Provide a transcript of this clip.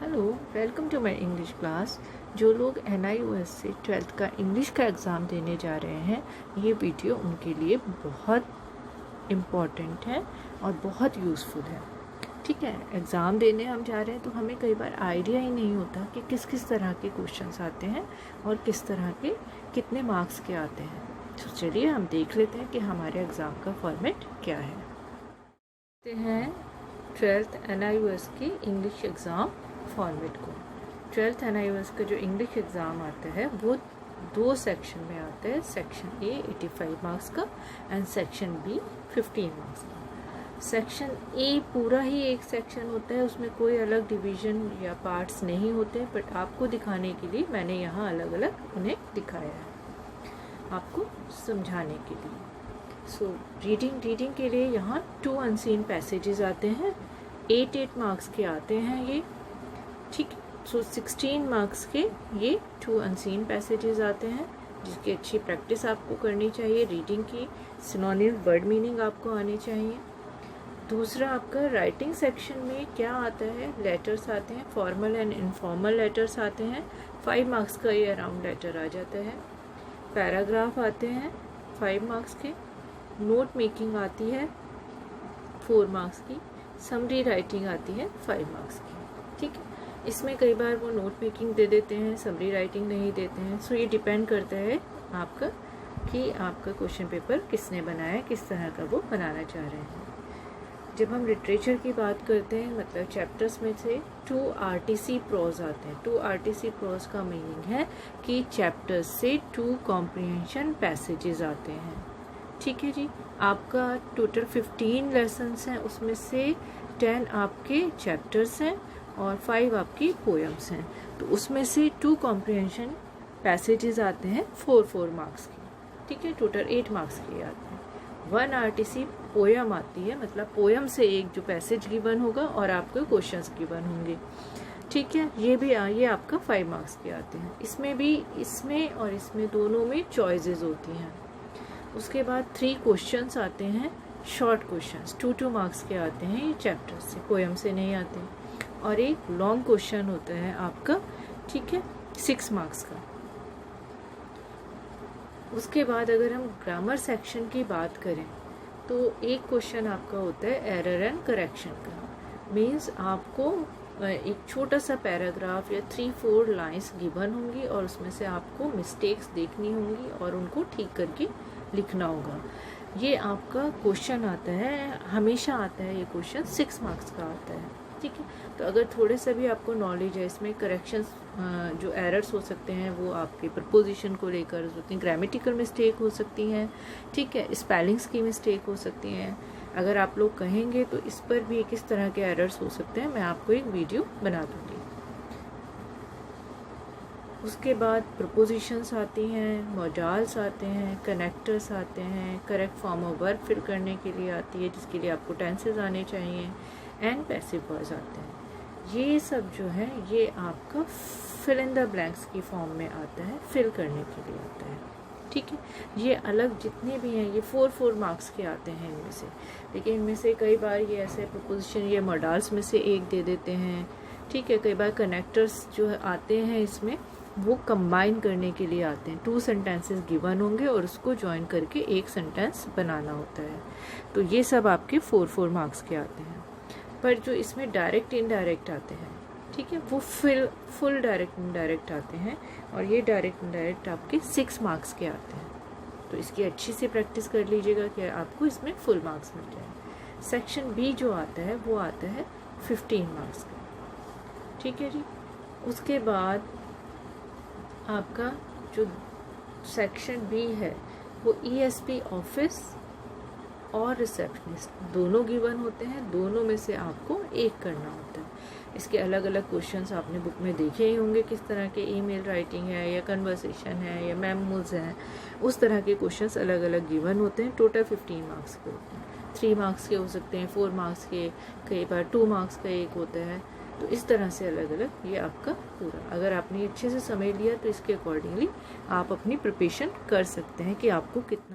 Hello, welcome to my English class. जो लोग NIOS से 12th का इंग्लिश का एग्ज़ाम देने जा रहे हैं, ये वीडियो उनके लिए बहुत इम्पॉर्टेंट है और बहुत यूज़फुल है। ठीक है, एग्ज़ाम देने हम जा रहे हैं तो हमें कई बार आइडिया ही नहीं होता कि किस किस तरह के क्वेश्चंस आते हैं और किस तरह के कितने मार्क्स के आते हैं। तो चलिए हम देख लेते हैं कि हमारे एग्ज़ाम का फॉर्मेट क्या है। देखते हैं 12th NIOS की इंग्लिश एग्ज़ाम फॉर्मेट को। 12th NIOS का जो इंग्लिश एग्ज़ाम आता है वो दो सेक्शन में आता है। सेक्शन A 85 मार्क्स का एंड सेक्शन B 15 मार्क्स का। सेक्शन A पूरा ही एक सेक्शन होता है, उसमें कोई अलग डिवीज़न या पार्ट्स नहीं होते, बट आपको दिखाने के लिए मैंने यहाँ अलग अलग उन्हें दिखाया है, आपको समझाने के लिए। सो रीडिंग के लिए यहाँ 2 अनसीन पैसेजेस आते हैं, 8 मार्क्स के आते हैं ये। ठीक है, सो 16 मार्क्स के ये 2 अनसीन पैसेजेस आते हैं, जिसकी अच्छी प्रैक्टिस आपको करनी चाहिए। रीडिंग की सिनोनिम वर्ड मीनिंग आपको आनी चाहिए। दूसरा, आपका राइटिंग सेक्शन में क्या आता है, लेटर्स आते हैं, फॉर्मल एंड इनफॉर्मल लेटर्स आते हैं। 5 मार्क्स का ये अराउंड लेटर आ जाता है। पैराग्राफ आते हैं 5 मार्क्स के। नोट मेकिंग आती है 4 मार्क्स की। समरी राइटिंग आती है 5 मार्क्स की। ठीक है, इसमें कई बार वो नोट मेकिंग दे देते हैं, समरी राइटिंग नहीं देते हैं। सो ये डिपेंड करता है आपका कि आपका क्वेश्चन पेपर किसने बनाया है, किस तरह का वो बनाना चाह रहे हैं। जब हम लिटरेचर की बात करते हैं, मतलब चैप्टर्स में से 2 RTC प्रोज आते हैं। 2 RTC प्रोज का मीनिंग है कि चैप्टर्स से 2 कॉम्प्रिहेंशन पैसेजेस आते हैं। ठीक है जी, आपका टोटल 15 लेसन्स हैं, उसमें से 10 आपके चैप्टर्स हैं और 5 आपकी पोएम्स हैं। तो उसमें से 2 कॉम्प्रिहेंशन पैसेजेस आते हैं 4 मार्क्स के। ठीक है, टोटल 8 मार्क्स के आते हैं। 1 RTC पोएम आती है, मतलब पोएम से एक जो पैसेज गिवन होगा और आपको क्वेश्चंस गिवन होंगे। ठीक है, ये आपका 5 मार्क्स के आते हैं। इसमें भी, इसमें और इसमें दोनों में चॉइसेस होती हैं। उसके बाद 3 क्वेश्चंस आते हैं, शॉर्ट क्वेश्चंस 2 मार्क्स के आते हैं, ये चैप्टर से, पोएम से नहीं आते। और एक लॉन्ग क्वेश्चन होता है आपका, ठीक है, 6 मार्क्स का। उसके बाद अगर हम ग्रामर सेक्शन की बात करें तो एक क्वेश्चन आपका होता है एरर एंड करेक्शन का। मीन्स आपको एक छोटा सा पैराग्राफ या 3-4 लाइंस गिवन होंगी और उसमें से आपको मिस्टेक्स देखनी होंगी और उनको ठीक करके लिखना होगा। ये आपका क्वेश्चन आता है, हमेशा आता है ये क्वेश्चन, 6 मार्क्स का आता है। ठीक है, तो अगर थोड़े सा भी आपको नॉलेज है, इसमें करेक्शंस जो एरर्स हो सकते हैं वो आपके प्रपोजिशन को लेकर हो सकती हैं, ग्रामेटिकल मिस्टेक हो सकती हैं, ठीक है, स्पेलिंग्स की मिस्टेक हो सकती हैं। अगर आप लोग कहेंगे तो इस पर भी किस तरह के एरर्स हो सकते हैं मैं आपको एक वीडियो बना दूँगी। उसके बाद प्रपोजिशंस आती हैं, मॉडल्स आते हैं, कनेक्टर्स आते हैं, correct form of verb fill करने के लिए आती है, जिसके लिए आपको टेंसेस आने चाहिए, एंड पैसिव वॉइस आते हैं। ये सब जो है ये आपका फिल इन द ब्लैंक्स की फॉर्म में आता है, फिल करने के लिए आता है। ठीक है, ये अलग जितने भी हैं ये 4 मार्क्स के आते हैं इनमें से। लेकिन इनमें से कई बार ये ऐसे प्रपोजिशन ये मॉडल्स में से एक दे देते हैं। ठीक है, कई बार कनेक्टर्स जो आते हैं इसमें वो कंबाइन करने के लिए आते हैं। 2 सेंटेंसेस गिवन होंगे और उसको ज्वाइन करके एक सेंटेंस बनाना होता है। तो ये सब आपके 4 मार्क्स के आते हैं। पर जो इसमें डायरेक्ट इनडायरेक्ट आते हैं, ठीक है, वो फुल डायरेक्ट इनडायरेक्ट आते हैं और ये डायरेक्ट इनडायरेक्ट आपके 6 मार्क्स के आते हैं। तो इसकी अच्छी से प्रैक्टिस कर लीजिएगा कि आपको इसमें फुल मार्क्स मिल जाए। सेक्शन B जो आता है वो आता है 15 मार्क्स का। ठीक है जी, उसके बाद आपका जो सेक्शन B है वो ESP ऑफिस और रिसेप्शनिस्ट दोनों गिवन होते हैं, दोनों में से आपको एक करना होता है। इसके अलग अलग क्वेश्चंस आपने बुक में देखे ही होंगे, किस तरह के ईमेल राइटिंग है या कन्वर्सेशन है या मेमोज हैं, उस तरह के क्वेश्चंस अलग अलग गिवन होते हैं। टोटल 15 मार्क्स के होते हैं, 3 मार्क्स के हो सकते हैं, 4 मार्क्स के, कई बार 2 मार्क्स का एक होता है। तो इस तरह से अलग अलग ये आपका पूरा, अगर आपने अच्छे से समझ लिया तो इसके अकॉर्डिंगली आप अपनी प्रिपरेशन कर सकते हैं कि आपको कितना